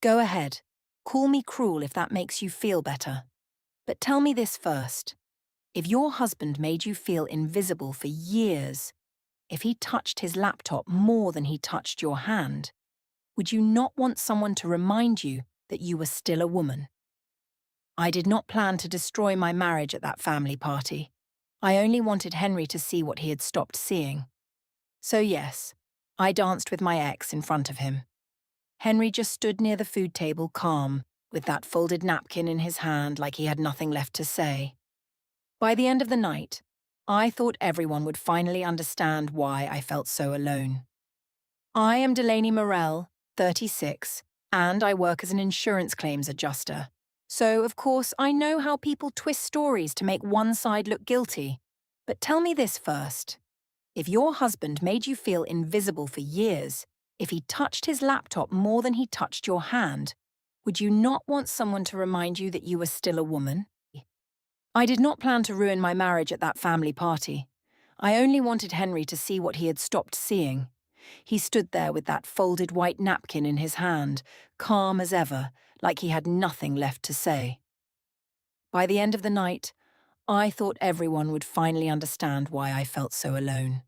Go ahead. Call me cruel if that makes you feel better. But tell me this first. If your husband made you feel invisible for years, if he touched his laptop more than he touched your hand, would you not want someone to remind you that you were still a woman? I did not plan to destroy my marriage at that family party. I only wanted Henry to see what he had stopped seeing. So yes, I danced with my ex in front of him. Henry just stood near the food table calm, with that folded napkin in his hand like he had nothing left to say. By the end of the night, I thought everyone would finally understand why I felt so alone. I am Delaney Morell, 36, and I work as an insurance claims adjuster. So, of course, I know how people twist stories to make one side look guilty. But tell me this first. If your husband made you feel invisible for years, if he touched his laptop more than he touched your hand, would you not want someone to remind you that you were still a woman? I did not plan to ruin my marriage at that family party. I only wanted Henry to see what he had stopped seeing. He stood there with that folded white napkin in his hand, calm as ever, like he had nothing left to say. By the end of the night, I thought everyone would finally understand why I felt so alone.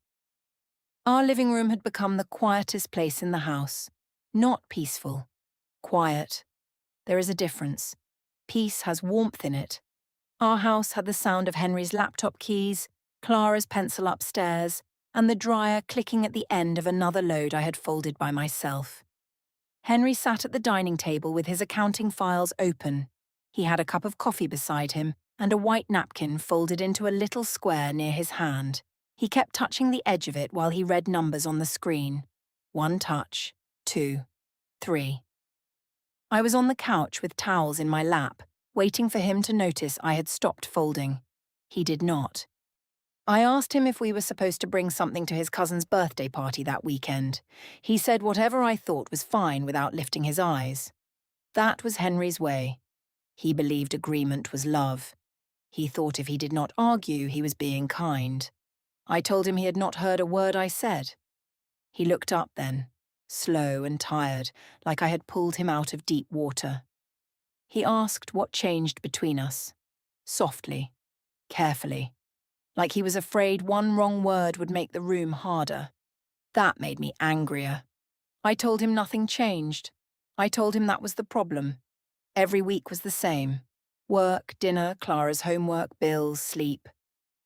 Our living room had become the quietest place in the house. Not peaceful. Quiet. There is a difference. Peace has warmth in it. Our house had the sound of Henry's laptop keys, Clara's pencil upstairs, and the dryer clicking at the end of another load I had folded by myself. Henry sat at the dining table with his accounting files open. He had a cup of coffee beside him and a white napkin folded into a little square near his hand. He kept touching the edge of it while he read numbers on the screen. 1 touch, 2, 3. I was on the couch with towels in my lap, waiting for him to notice I had stopped folding. He did not. I asked him if we were supposed to bring something to his cousin's birthday party that weekend. He said whatever I thought was fine without lifting his eyes. That was Henry's way. He believed agreement was love. He thought if he did not argue, he was being kind. I told him he had not heard a word I said. He looked up then, slow and tired, like I had pulled him out of deep water. He asked what changed between us, softly, carefully, like he was afraid one wrong word would make the room harder. That made me angrier. I told him nothing changed. I told him that was the problem. Every week was the same. Work, dinner, Clara's homework, bills, sleep.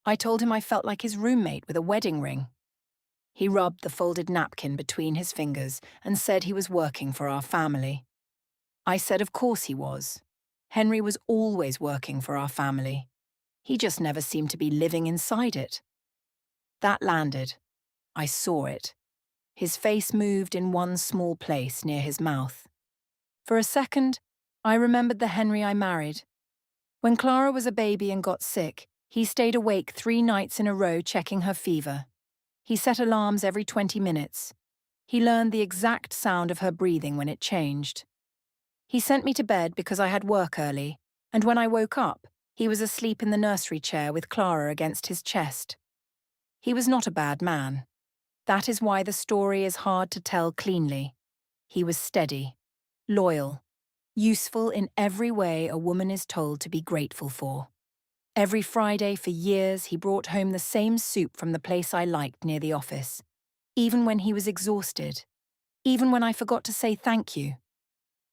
I told him I felt like his roommate with a wedding ring. He rubbed the folded napkin between his fingers and said he was working for our family. I said of course he was. Henry was always working for our family. He just never seemed to be living inside it. That landed. I saw it. His face moved in one small place near his mouth. For a second, I remembered the Henry I married. When Clara was a baby and got sick, he stayed awake 3 nights in a row checking her fever. He set alarms every 20 minutes. He learned the exact sound of her breathing when it changed. He sent me to bed because I had work early, and when I woke up, he was asleep in the nursery chair with Clara against his chest. He was not a bad man. That is why the story is hard to tell cleanly. He was steady, loyal, useful in every way a woman is told to be grateful for. Every Friday for years he brought home the same soup from the place I liked near the office, even when he was exhausted, even when I forgot to say thank you.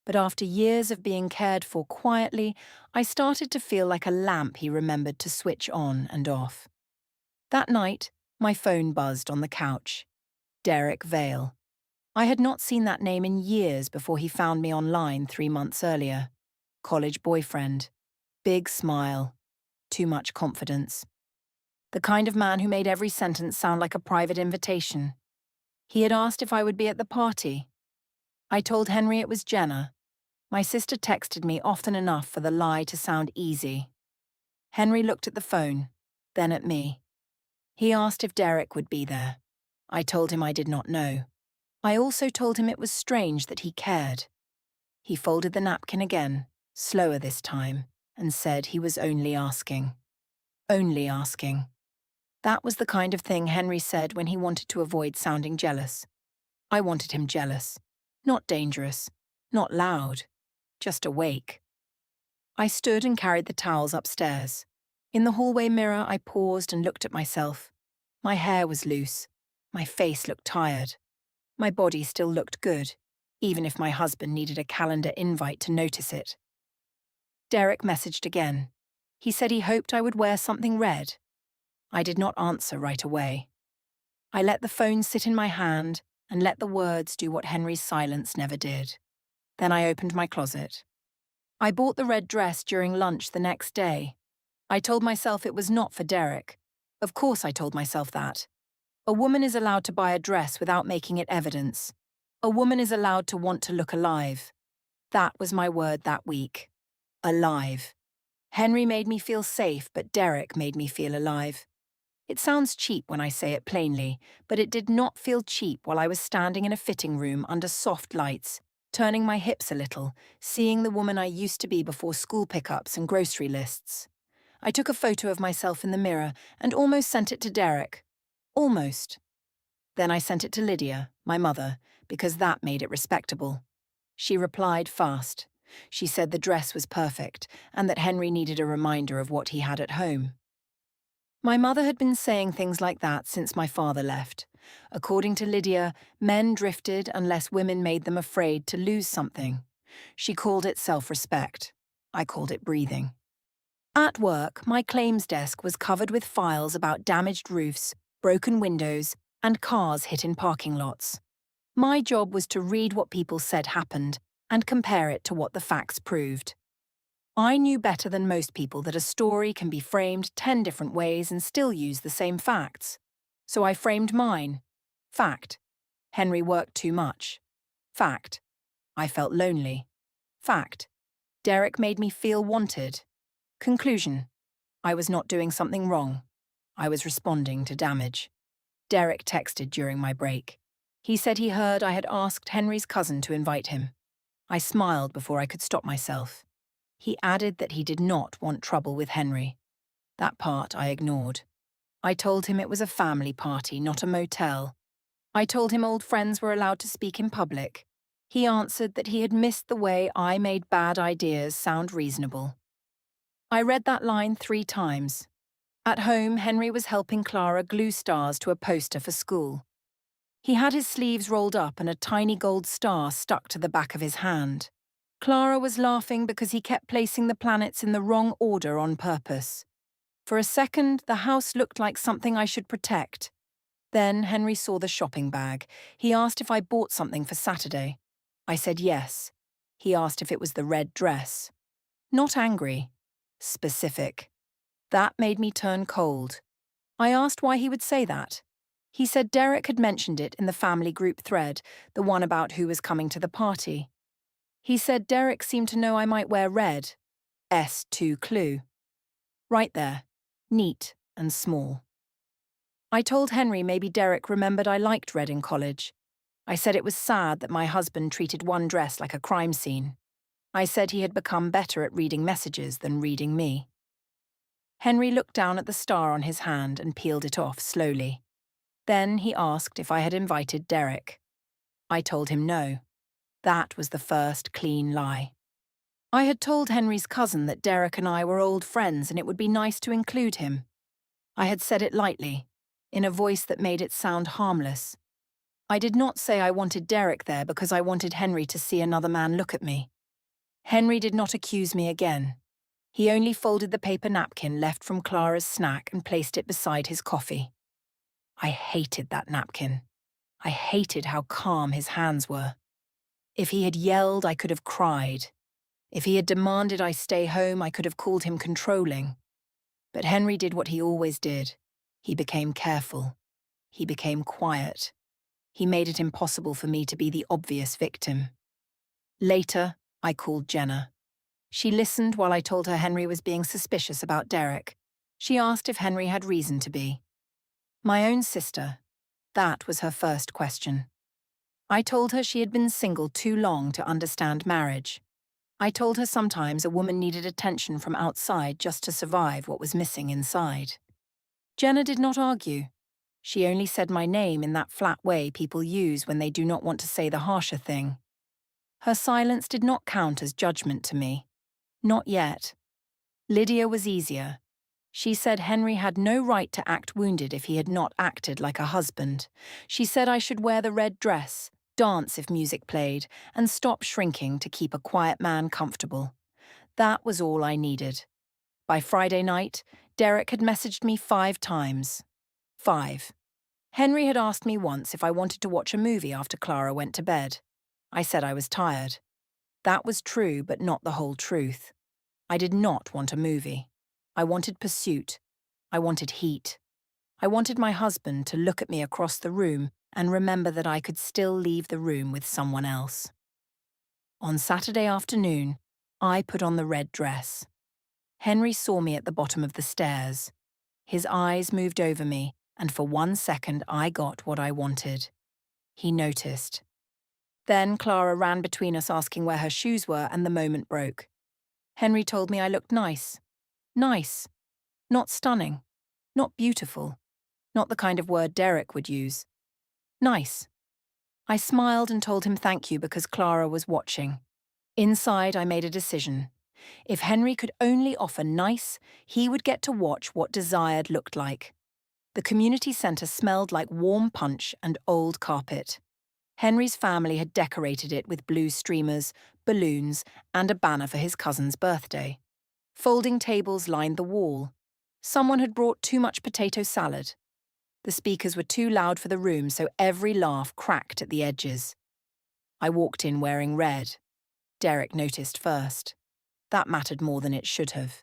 But after years of being cared for quietly, I started to feel like a lamp he remembered to switch on and off. That night, my phone buzzed on the couch. Derek Vale. I had not seen that name in years before he found me online 3 months earlier. College boyfriend. Big smile. Too much confidence. The kind of man who made every sentence sound like a private invitation. He had asked if I would be at the party. I told Henry it was Jenna. My sister texted me often enough for the lie to sound easy. Henry looked at the phone, then at me. He asked if Derek would be there. I told him I did not know. I also told him it was strange that he cared. He folded the napkin again, slower this time, and said he was only asking. Only asking. That was the kind of thing Henry said when he wanted to avoid sounding jealous. I wanted him jealous, not dangerous. Not loud, just awake. I stood and carried the towels upstairs. In the hallway mirror, I paused and looked at myself. My hair was loose. My face looked tired. My body still looked good, even if my husband needed a calendar invite to notice it. Derek messaged again. He said he hoped I would wear something red. I did not answer right away. I let the phone sit in my hand and let the words do what Henry's silence never did. Then I opened my closet. I bought the red dress during lunch the next day. I told myself it was not for Derek. Of course I told myself that. A woman is allowed to buy a dress without making it evidence. A woman is allowed to want to look alive. That was my word that week. Alive. Henry made me feel safe, but Derek made me feel alive. It sounds cheap when I say it plainly, but it did not feel cheap while I was standing in a fitting room under soft lights, turning my hips a little, seeing the woman I used to be before school pickups and grocery lists. I took a photo of myself in the mirror and almost sent it to Derek. Almost. Then I sent it to Lydia, my mother, because that made it respectable. She replied fast. She said the dress was perfect and that Henry needed a reminder of what he had at home. My mother had been saying things like that since my father left. According to Lydia, men drifted unless women made them afraid to lose something. She called it self-respect. I called it breathing. At work, my claims desk was covered with files about damaged roofs, broken windows, and cars hit in parking lots. My job was to read what people said happened and compare it to what the facts proved. I knew better than most people that a story can be framed 10 different ways and still use the same facts. So I framed mine. Fact. Henry worked too much. Fact. I felt lonely. Fact. Derek made me feel wanted. Conclusion. I was not doing something wrong. I was responding to damage. Derek texted during my break. He said he heard I had asked Henry's cousin to invite him. I smiled before I could stop myself. He added that he did not want trouble with Henry. That part I ignored. I told him it was a family party, not a motel. I told him old friends were allowed to speak in public. He answered that he had missed the way I made bad ideas sound reasonable. I read that line 3 times. At home, Henry was helping Clara glue stars to a poster for school. He had his sleeves rolled up and a tiny gold star stuck to the back of his hand. Clara was laughing because he kept placing the planets in the wrong order on purpose. For a second, the house looked like something I should protect. Then Henry saw the shopping bag. He asked if I bought something for Saturday. I said yes. He asked if it was the red dress. Not angry. Specific. That made me turn cold. I asked why he would say that. He said Derek had mentioned it in the family group thread, the one about who was coming to the party. He said Derek seemed to know I might wear red. S2 clue. Right there. Neat and small. I told Henry maybe Derek remembered I liked red in college. I said it was sad that my husband treated one dress like a crime scene. I said he had become better at reading messages than reading me. Henry looked down at the star on his hand and peeled it off slowly. Then he asked if I had invited Derek. I told him no. That was the first clean lie. I had told Henry's cousin that Derek and I were old friends and it would be nice to include him. I had said it lightly, in a voice that made it sound harmless. I did not say I wanted Derek there because I wanted Henry to see another man look at me. Henry did not accuse me again. He only folded the paper napkin left from Clara's snack and placed it beside his coffee. I hated that napkin. I hated how calm his hands were. If he had yelled, I could have cried. If he had demanded I stay home, I could have called him controlling. But Henry did what he always did. He became careful. He became quiet. He made it impossible for me to be the obvious victim. Later, I called Jenna. She listened while I told her Henry was being suspicious about Derek. She asked if Henry had reason to be. My own sister. That was her first question. I told her she had been single too long to understand marriage. I told her sometimes a woman needed attention from outside just to survive what was missing inside. Jenna did not argue. She only said my name in that flat way people use when they do not want to say the harsher thing. Her silence did not count as judgment to me. Not yet. Lydia was easier. She said Henry had no right to act wounded if he had not acted like a husband. She said I should wear the red dress, dance if music played, and stop shrinking to keep a quiet man comfortable. That was all I needed. By Friday night, Derek had messaged me 5 times. 5. Henry had asked me once if I wanted to watch a movie after Clara went to bed. I said I was tired. That was true, but not the whole truth. I did not want a movie. I wanted pursuit. I wanted heat. I wanted my husband to look at me across the room and remember that I could still leave the room with someone else. On Saturday afternoon, I put on the red dress. Henry saw me at the bottom of the stairs. His eyes moved over me, and for 1 second I got what I wanted. He noticed. Then Clara ran between us asking where her shoes were, and the moment broke. Henry told me I looked nice. Nice. Not stunning. Not beautiful. Not the kind of word Derek would use. Nice. I smiled and told him thank you because Clara was watching. Inside, I made a decision. If Henry could only offer nice, he would get to watch what desired looked like. The community centre smelled like warm punch and old carpet. Henry's family had decorated it with blue streamers, balloons, and a banner for his cousin's birthday. Folding tables lined the wall. Someone had brought too much potato salad. The speakers were too loud for the room, so every laugh cracked at the edges. I walked in wearing red. Derek noticed first. That mattered more than it should have.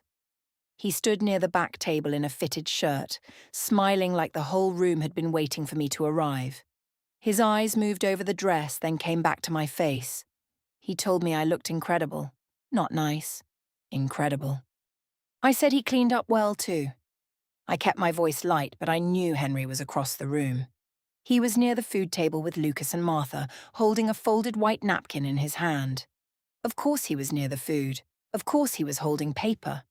He stood near the back table in a fitted shirt, smiling like the whole room had been waiting for me to arrive. His eyes moved over the dress, then came back to my face. He told me I looked incredible. Not nice. Incredible. I said he cleaned up well too. I kept my voice light, but I knew Henry was across the room. He was near the food table with Lucas and Martha, holding a folded white napkin in his hand. Of course he was near the food. Of course he was holding paper.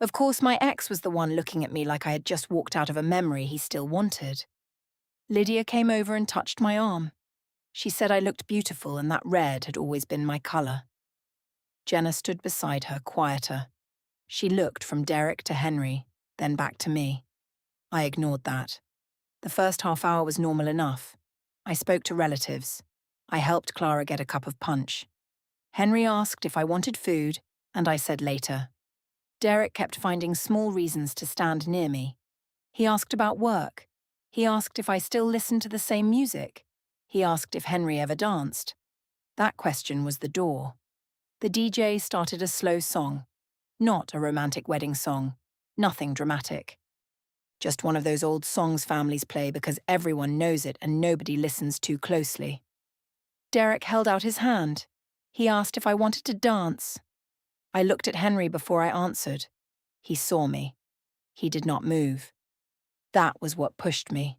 Of course my ex was the one looking at me like I had just walked out of a memory he still wanted. Lydia came over and touched my arm. She said I looked beautiful and that red had always been my colour. Jenna stood beside her, quieter. She looked from Derek to Henry, then back to me. I ignored that. The first half hour was normal enough. I spoke to relatives. I helped Clara get a cup of punch. Henry asked if I wanted food, and I said later. Derek kept finding small reasons to stand near me. He asked about work. He asked if I still listened to the same music. He asked if Henry ever danced. That question was the door. The DJ started a slow song. Not a romantic wedding song. Nothing dramatic. Just one of those old songs families play because everyone knows it and nobody listens too closely. Derek held out his hand. He asked if I wanted to dance. I looked at Henry before I answered. He saw me. He did not move. That was what pushed me.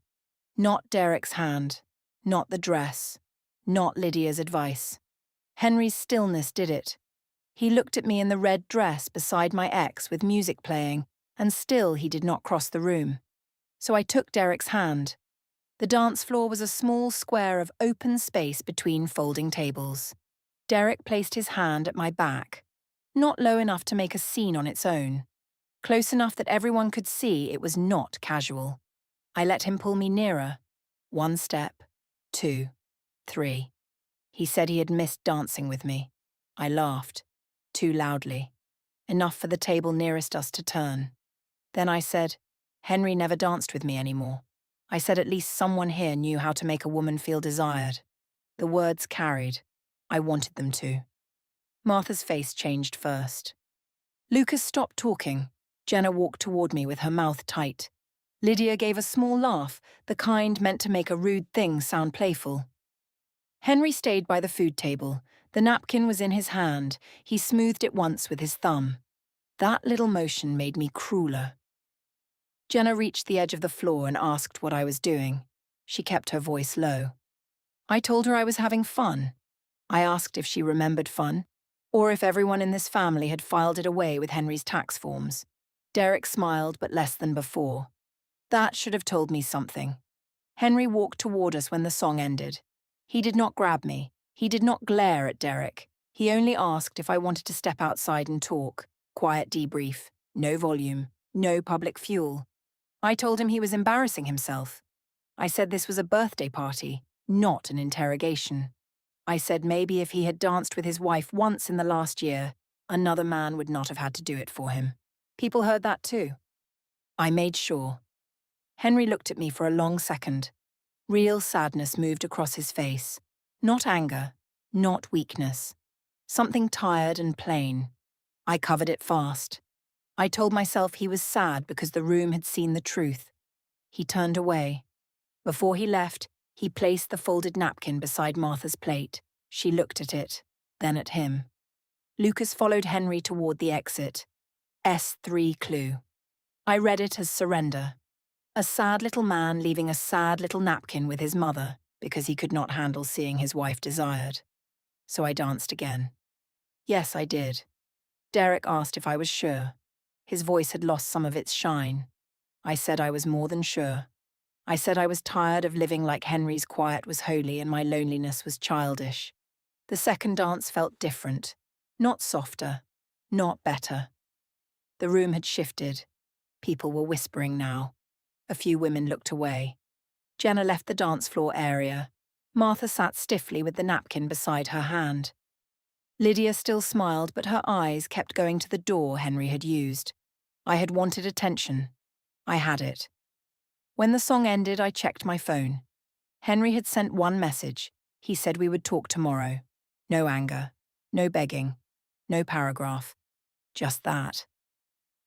Not Derek's hand. Not the dress. Not Lydia's advice. Henry's stillness did it. He looked at me in the red dress beside my ex with music playing, and still he did not cross the room. So I took Derek's hand. The dance floor was a small square of open space between folding tables. Derek placed his hand at my back, not low enough to make a scene on its own, close enough that everyone could see it was not casual. I let him pull me nearer. 1 step, 2, 3. He said he had missed dancing with me. I laughed, too loudly, enough for the table nearest us to turn. Then I said, Henry never danced with me anymore. I said at least someone here knew how to make a woman feel desired. The words carried. I wanted them to. Martha's face changed first. Lucas stopped talking. Jenna walked toward me with her mouth tight. Lydia gave a small laugh, the kind meant to make a rude thing sound playful. Henry stayed by the food table. The napkin was in his hand. He smoothed it once with his thumb. That little motion made me crueler. Jenna reached the edge of the floor and asked what I was doing. She kept her voice low. I told her I was having fun. I asked if she remembered fun, or if everyone in this family had filed it away with Henry's tax forms. Derek smiled, but less than before. That should have told me something. Henry walked toward us when the song ended. He did not grab me. He did not glare at Derek. He only asked if I wanted to step outside and talk. Quiet debrief. No volume. No public fuel. I told him he was embarrassing himself. I said this was a birthday party, not an interrogation. I said maybe if he had danced with his wife once in the last year, another man would not have had to do it for him. People heard that too. I made sure. Henry looked at me for a long second. Real sadness moved across his face. Not anger, not weakness. Something tired and plain. I covered it fast. I told myself he was sad because the room had seen the truth. He turned away. Before he left, he placed the folded napkin beside Martha's plate. She looked at it, then at him. Lucas followed Henry toward the exit. S3 clue. I read it as surrender. A sad little man leaving a sad little napkin with his mother because he could not handle seeing his wife desired. So I danced again. Yes, I did. Derek asked if I was sure. His voice had lost some of its shine. I said I was more than sure. I said I was tired of living like Henry's quiet was holy and my loneliness was childish. The second dance felt different. Not softer. Not better. The room had shifted. People were whispering now. A few women looked away. Jenna left the dance floor area. Martha sat stiffly with the napkin beside her hand. Lydia still smiled, but her eyes kept going to the door Henry had used. I had wanted attention. I had it. When the song ended, I checked my phone. Henry had sent one message. He said we would talk tomorrow. No anger. No begging. No paragraph. Just that.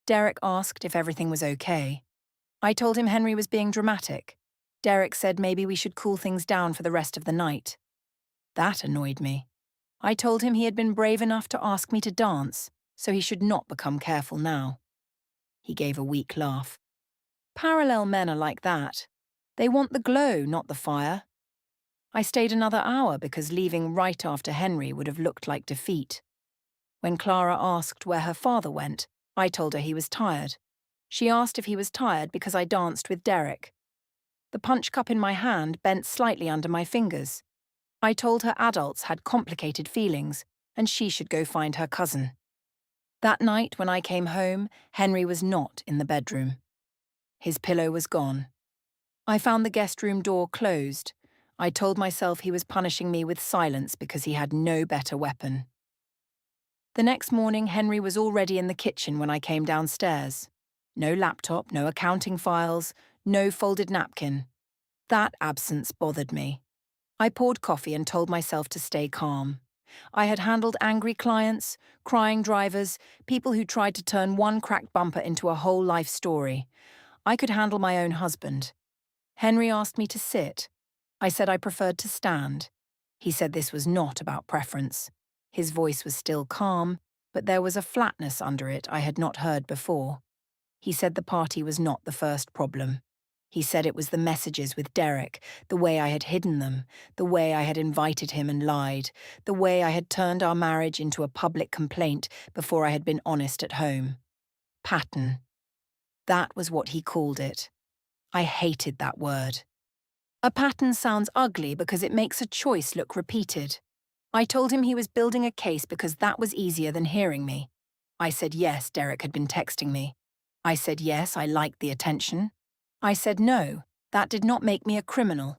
Derek asked if everything was okay. I told him Henry was being dramatic. Derek said maybe we should cool things down for the rest of the night. That annoyed me. I told him he had been brave enough to ask me to dance, so he should not become careful now. He gave a weak laugh. Parallel men are like that. They want the glow, not the fire. I stayed another hour because leaving right after Henry would have looked like defeat. When Clara asked where her father went, I told her he was tired. She asked if he was tired because I danced with Derek. The punch cup in my hand bent slightly under my fingers. I told her adults had complicated feelings, and she should go find her cousin. That night when I came home, Henry was not in the bedroom. His pillow was gone. I found the guest room door closed. I told myself he was punishing me with silence because he had no better weapon. The next morning, Henry was already in the kitchen when I came downstairs. No laptop, no accounting files, no folded napkin. That absence bothered me. I poured coffee and told myself to stay calm. I had handled angry clients, crying drivers, people who tried to turn one cracked bumper into a whole life story. I could handle my own husband. Henry asked me to sit. I said I preferred to stand. He said this was not about preference. His voice was still calm, but there was a flatness under it I had not heard before. He said the party was not the first problem. He said it was the messages with Derek, the way I had hidden them, the way I had invited him and lied, the way I had turned our marriage into a public complaint before I had been honest at home. Pattern. That was what he called it. I hated that word. A pattern sounds ugly because it makes a choice look repeated. I told him he was building a case because that was easier than hearing me. I said yes, Derek had been texting me. I said yes, I liked the attention. I said no, that did not make me a criminal.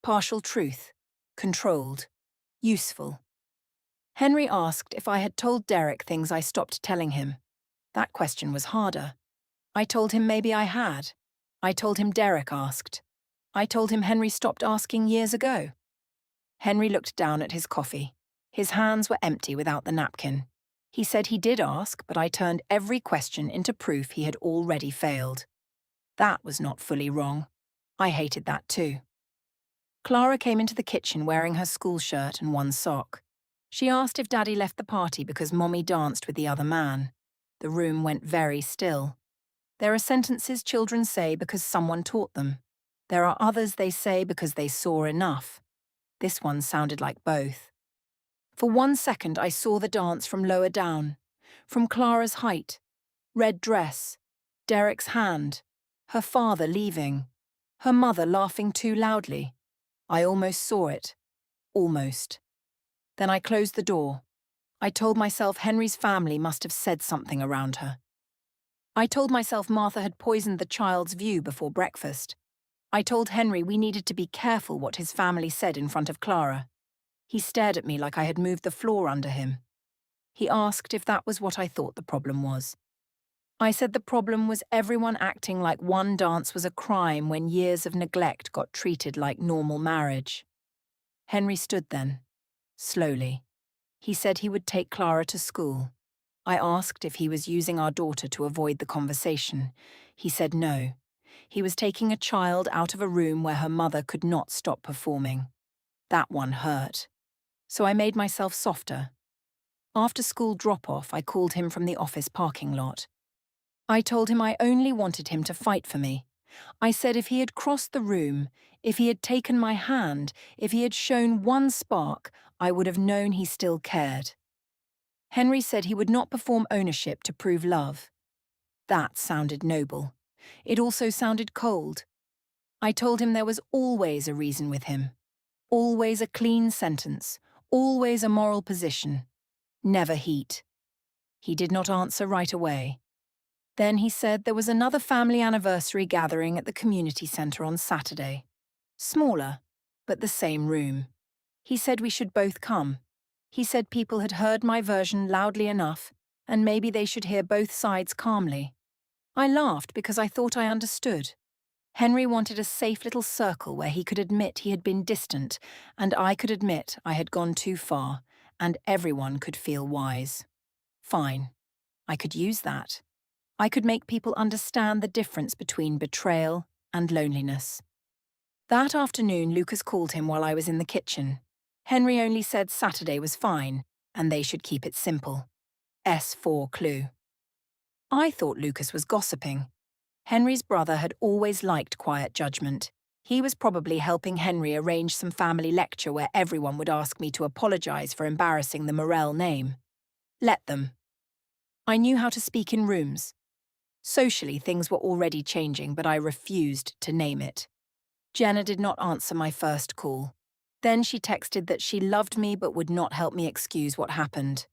Partial truth. Controlled. Useful. Henry asked if I had told Derek things I stopped telling him. That question was harder. I told him maybe I had. I told him Derek asked. I told him Henry stopped asking years ago. Henry looked down at his coffee. His hands were empty without the napkin. He said he did ask, but I turned every question into proof he had already failed. That was not fully wrong. I hated that too. Clara came into the kitchen wearing her school shirt and one sock. She asked if Daddy left the party because Mommy danced with the other man. The room went very still. There are sentences children say because someone taught them. There are others they say because they saw enough. This one sounded like both. For 1 second I saw the dance from lower down, from Clara's height, red dress, Derek's hand, her father leaving, her mother laughing too loudly. I almost saw it. Almost. Then I closed the door. I told myself Henry's family must have said something around her. I told myself Martha had poisoned the child's view before breakfast. I told Henry we needed to be careful what his family said in front of Clara. He stared at me like I had moved the floor under him. He asked if that was what I thought the problem was. I said the problem was everyone acting like one dance was a crime when years of neglect got treated like normal marriage. Henry stood then, slowly. He said he would take Clara to school. I asked if he was using our daughter to avoid the conversation. He said no. He was taking a child out of a room where her mother could not stop performing. That one hurt. So I made myself softer. After school drop-off, I called him from the office parking lot. I told him I only wanted him to fight for me. I said if he had crossed the room, if he had taken my hand, if he had shown one spark, I would have known he still cared. Henry said he would not perform ownership to prove love. That sounded noble. It also sounded cold. I told him there was always a reason with him. Always a clean sentence. Always a moral position. Never heat. He did not answer right away. Then he said there was another family anniversary gathering at the community centre on Saturday. Smaller, but the same room. He said we should both come. He said people had heard my version loudly enough, and maybe they should hear both sides calmly. I laughed because I thought I understood. Henry wanted a safe little circle where he could admit he had been distant, and I could admit I had gone too far, and everyone could feel wise. Fine. I could use that. I could make people understand the difference between betrayal and loneliness. That afternoon, Lucas called him while I was in the kitchen. Henry only said Saturday was fine, and they should keep it simple. S4 clue. I thought Lucas was gossiping. Henry's brother had always liked quiet judgment. He was probably helping Henry arrange some family lecture where everyone would ask me to apologize for embarrassing the Morel name. Let them. I knew how to speak in rooms. Socially, things were already changing, but I refused to name it. Jenna did not answer my first call. Then she texted that she loved me but would not help me excuse what happened.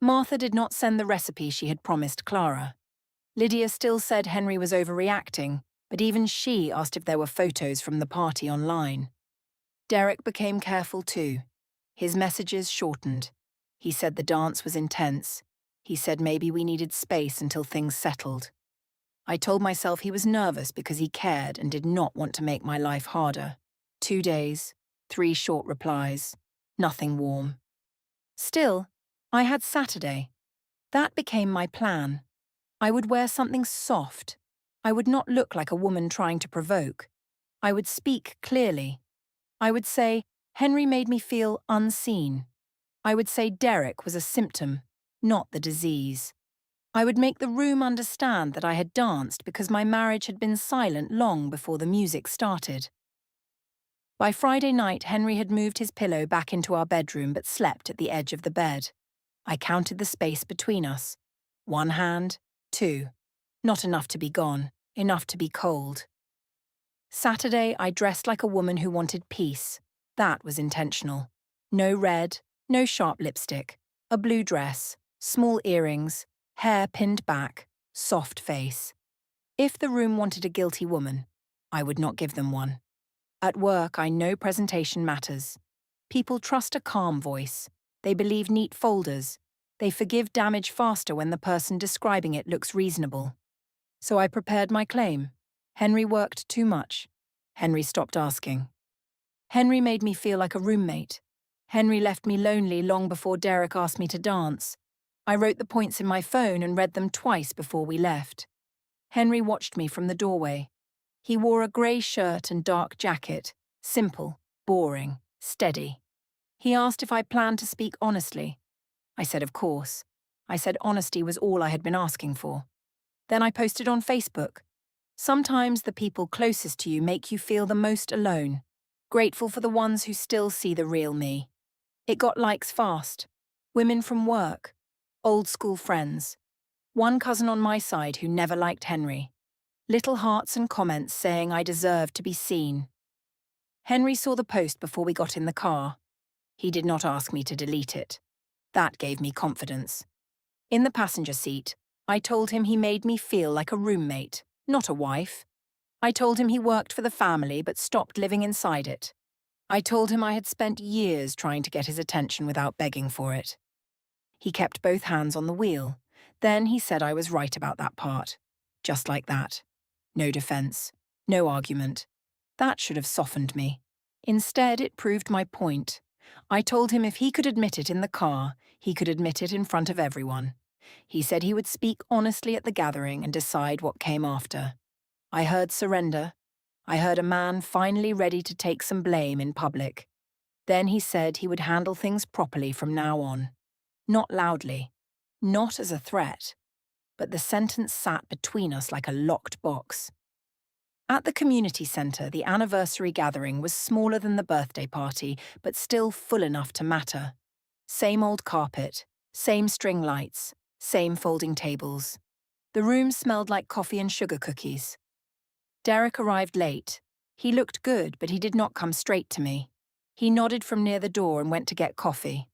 Martha did not send the recipe she had promised Clara. Lydia still said Henry was overreacting, but even she asked if there were photos from the party online. Derek became careful too. His messages shortened. He said the dance was intense. He said maybe we needed space until things settled. I told myself he was nervous because he cared and did not want to make my life harder. 2 days, 3 short replies, nothing warm. Still, I had Saturday. That became my plan. I would wear something soft. I would not look like a woman trying to provoke. I would speak clearly. I would say, Henry made me feel unseen. I would say Derek was a symptom, not the disease. I would make the room understand that I had danced because my marriage had been silent long before the music started. By Friday night, Henry had moved his pillow back into our bedroom but slept at the edge of the bed. I counted the space between us. 1 hand, 2. Not enough to be gone, enough to be cold. Saturday, I dressed like a woman who wanted peace. That was intentional. No red, no sharp lipstick, a blue dress, small earrings, hair pinned back, soft face. If the room wanted a guilty woman, I would not give them one. At work, I know presentation matters. People trust a calm voice. They believe neat folders. They forgive damage faster when the person describing it looks reasonable. So I prepared my claim. Henry worked too much. Henry stopped asking. Henry made me feel like a roommate. Henry left me lonely long before Derek asked me to dance. I wrote the points in my phone and read them twice before we left. Henry watched me from the doorway. He wore a grey shirt and dark jacket, simple, boring, steady. He asked if I planned to speak honestly. I said of course. I said honesty was all I had been asking for. Then I posted on Facebook. Sometimes the people closest to you make you feel the most alone, grateful for the ones who still see the real me. It got likes fast. Women from work, old school friends. One cousin on my side who never liked Henry. Little hearts and comments saying I deserved to be seen. Henry saw the post before we got in the car. He did not ask me to delete it. That gave me confidence. In the passenger seat, I told him he made me feel like a roommate, not a wife. I told him he worked for the family but stopped living inside it. I told him I had spent years trying to get his attention without begging for it. He kept both hands on the wheel. Then he said I was right about that part. Just like that. No defense. No argument. That should have softened me. Instead, it proved my point. I told him if he could admit it in the car, he could admit it in front of everyone. He said he would speak honestly at the gathering and decide what came after. I heard surrender. I heard a man finally ready to take some blame in public. Then he said he would handle things properly from now on. Not loudly. Not as a threat. But the sentence sat between us like a locked box. At the community centre, the anniversary gathering was smaller than the birthday party, but still full enough to matter. Same old carpet, same string lights, same folding tables. The room smelled like coffee and sugar cookies. Derek arrived late. He looked good, but he did not come straight to me. He nodded from near the door and went to get coffee.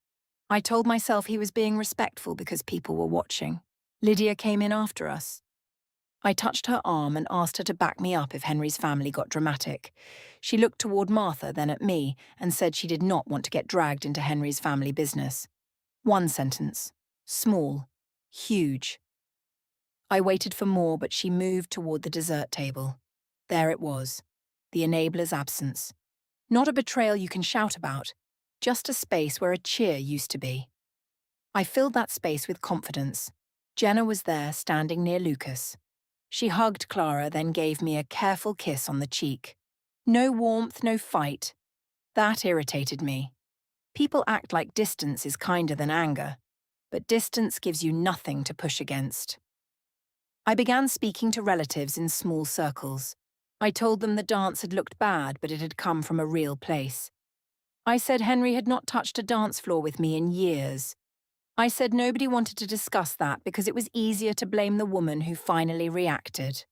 I told myself he was being respectful because people were watching. Lydia came in after us. I touched her arm and asked her to back me up if Henry's family got dramatic. She looked toward Martha, then at me, and said she did not want to get dragged into Henry's family business. One sentence. Small. Huge. I waited for more, but she moved toward the dessert table. There it was. The enabler's absence. Not a betrayal you can shout about. Just a space where a cheer used to be. I filled that space with confidence. Jenna was there, standing near Lucas. She hugged Clara, then gave me a careful kiss on the cheek. No warmth, no fight. That irritated me. People act like distance is kinder than anger, but distance gives you nothing to push against. I began speaking to relatives in small circles. I told them the dance had looked bad, but it had come from a real place. I said Henry had not touched a dance floor with me in years. I said nobody wanted to discuss that because it was easier to blame the woman who finally reacted.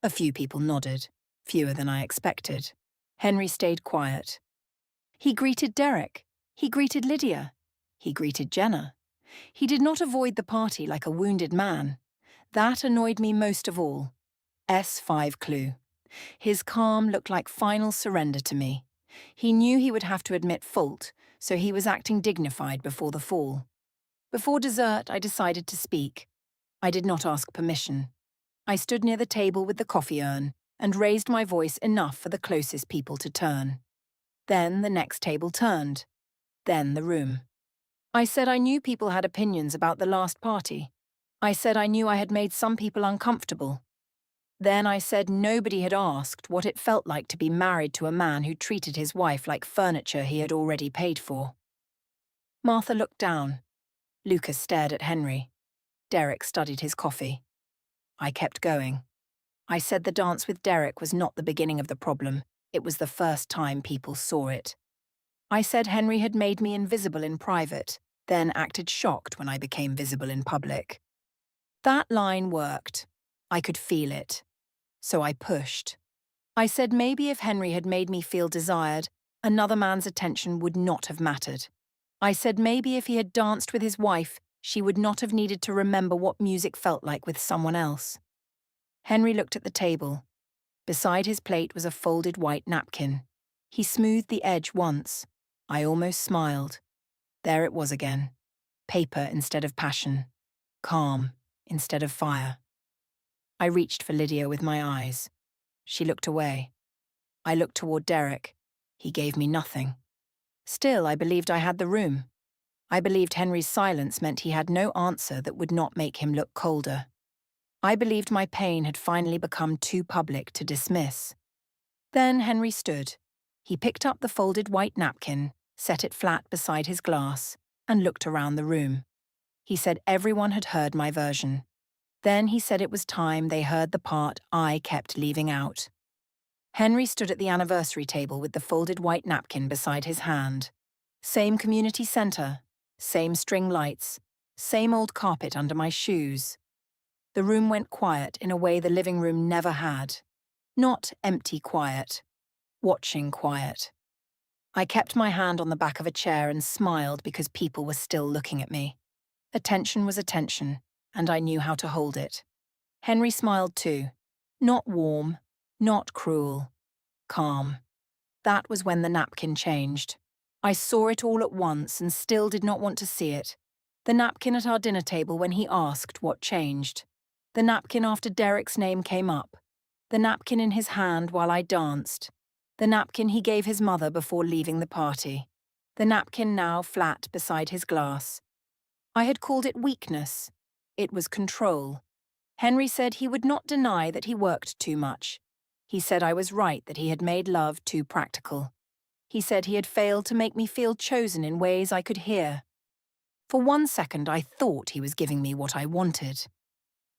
A few people nodded, fewer than I expected. Henry stayed quiet. He greeted Derek. He greeted Lydia. He greeted Jenna. He did not avoid the party like a wounded man. That annoyed me most of all. S5 clue. His calm looked like final surrender to me. He knew he would have to admit fault, so he was acting dignified before the fall. Before dessert, I decided to speak. I did not ask permission. I stood near the table with the coffee urn and raised my voice enough for the closest people to turn. Then the next table turned. Then the room. I said I knew people had opinions about the last party. I said I knew I had made some people uncomfortable. Then I said nobody had asked what it felt like to be married to a man who treated his wife like furniture he had already paid for. Martha looked down. Lucas stared at Henry. Derek studied his coffee. I kept going. I said the dance with Derek was not the beginning of the problem. It was the first time people saw it. I said Henry had made me invisible in private, then acted shocked when I became visible in public. That line worked. I could feel it. So I pushed. I said maybe if Henry had made me feel desired, another man's attention would not have mattered. I said maybe if he had danced with his wife, she would not have needed to remember what music felt like with someone else. Henry looked at the table. Beside his plate was a folded white napkin. He smoothed the edge once. I almost smiled. There it was again. Paper instead of passion. Calm instead of fire. I reached for Lydia with my eyes. She looked away. I looked toward Derek. He gave me nothing. Still, I believed I had the room. I believed Henry's silence meant he had no answer that would not make him look colder. I believed my pain had finally become too public to dismiss. Then Henry stood. He picked up the folded white napkin, set it flat beside his glass, and looked around the room. He said everyone had heard my version. Then he said it was time they heard the part I kept leaving out. Henry stood at the anniversary table with the folded white napkin beside his hand. Same community centre, same string lights, same old carpet under my shoes. The room went quiet in a way the living room never had. Not empty quiet, watching quiet. I kept my hand on the back of a chair and smiled because people were still looking at me. Attention was attention, and I knew how to hold it. Henry smiled too. Not warm, not cruel, calm. That was when the napkin changed. I saw it all at once and still did not want to see it. The napkin at our dinner table when he asked what changed. The napkin after Derek's name came up. The napkin in his hand while I danced. The napkin he gave his mother before leaving the party. The napkin now flat beside his glass. I had called it weakness. It was control. Henry said he would not deny that he worked too much. He said I was right that he had made love too practical. He said he had failed to make me feel chosen in ways I could hear. For 1 second, I thought he was giving me what I wanted.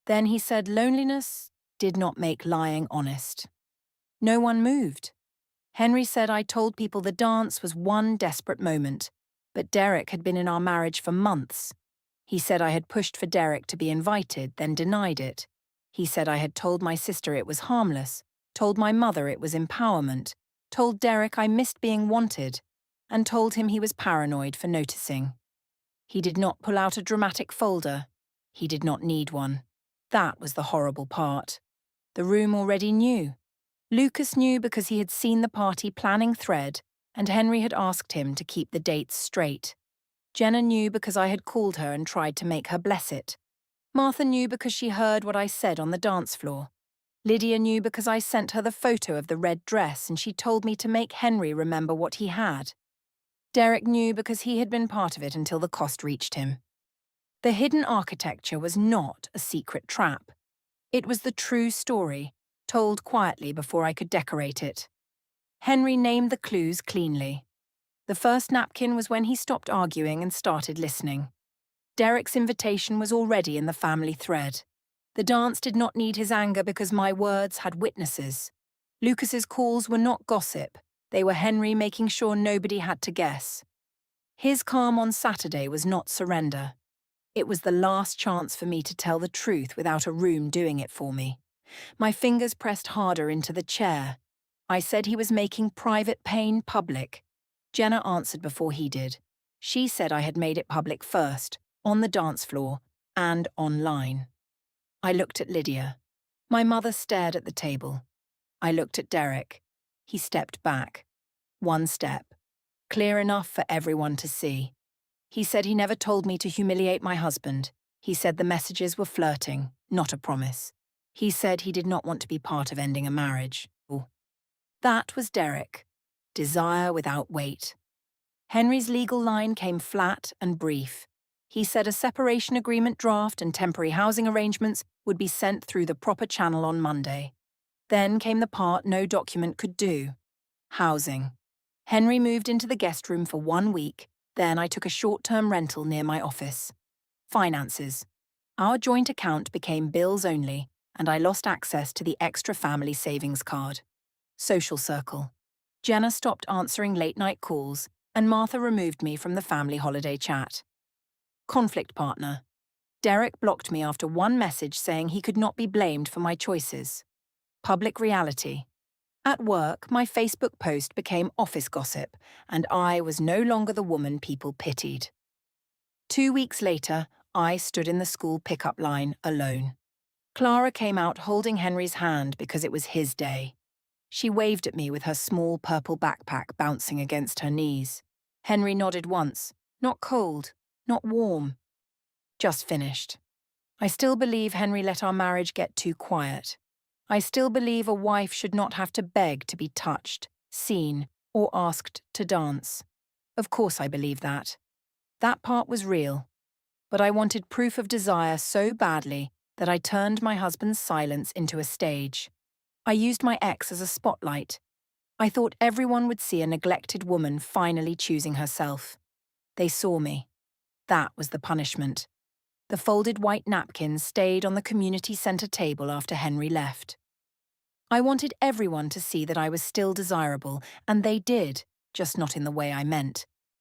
Then he said loneliness did not make lying honest. No one moved. Henry said I told people the dance was one desperate moment, but Derek had been in our marriage for months. He said I had pushed for Derek to be invited, then denied it. He said I had told my sister it was harmless, told my mother it was empowerment, told Derek I missed being wanted, and told him he was paranoid for noticing. He did not pull out a dramatic folder. He did not need one. That was the horrible part. The room already knew. Lucas knew because he had seen the party planning thread, and Henry had asked him to keep the dates straight. Jenna knew because I had called her and tried to make her bless it. Martha knew because she heard what I said on the dance floor. Lydia knew because I sent her the photo of the red dress and she told me to make Henry remember what he had. Derek knew because he had been part of it until the cost reached him. The hidden architecture was not a secret trap. It was the true story, told quietly before I could decorate it. Henry named the clues cleanly. The first napkin was when he stopped arguing and started listening. Derek's invitation was already in the family thread. The dance did not need his anger because my words had witnesses. Lucas's calls were not gossip. They were Henry making sure nobody had to guess. His calm on Saturday was not surrender. It was the last chance for me to tell the truth without a room doing it for me. My fingers pressed harder into the chair. I said he was making private pain public. Jenna answered before he did. She said I had made it public first, on the dance floor, and online. I looked at Lydia. My mother stared at the table. I looked at Derek. He stepped back. 1 step. Clear enough for everyone to see. He said he never told me to humiliate my husband. He said the messages were flirting, not a promise. He said he did not want to be part of ending a marriage. That was Derek. Desire without weight. Henry's legal line came flat and brief. He said a separation agreement draft and temporary housing arrangements would be sent through the proper channel on Monday. Then came the part no document could do. Housing. Henry moved into the guest room for 1 week. Then I took a short-term rental near my office. Finances. Our joint account became bills only, and I lost access to the extra family savings card. Social circle. Jenna stopped answering late-night calls, and Martha removed me from the family holiday chat. Conflict partner. Derek blocked me after 1 message saying he could not be blamed for my choices. Public reality. At work, my Facebook post became office gossip, and I was no longer the woman people pitied. 2 weeks later, I stood in the school pickup line alone. Clara came out holding Henry's hand because it was his day. She waved at me with her small purple backpack bouncing against her knees. Henry nodded once, not cold, not warm. Just finished. I still believe Henry let our marriage get too quiet. I still believe a wife should not have to beg to be touched, seen, or asked to dance. Of course I believe that. That part was real. But I wanted proof of desire so badly that I turned my husband's silence into a stage. I used my ex as a spotlight. I thought everyone would see a neglected woman finally choosing herself. They saw me. That was the punishment. The folded white napkins stayed on the community centre table after Henry left. I wanted everyone to see that I was still desirable, and they did, just not in the way I meant.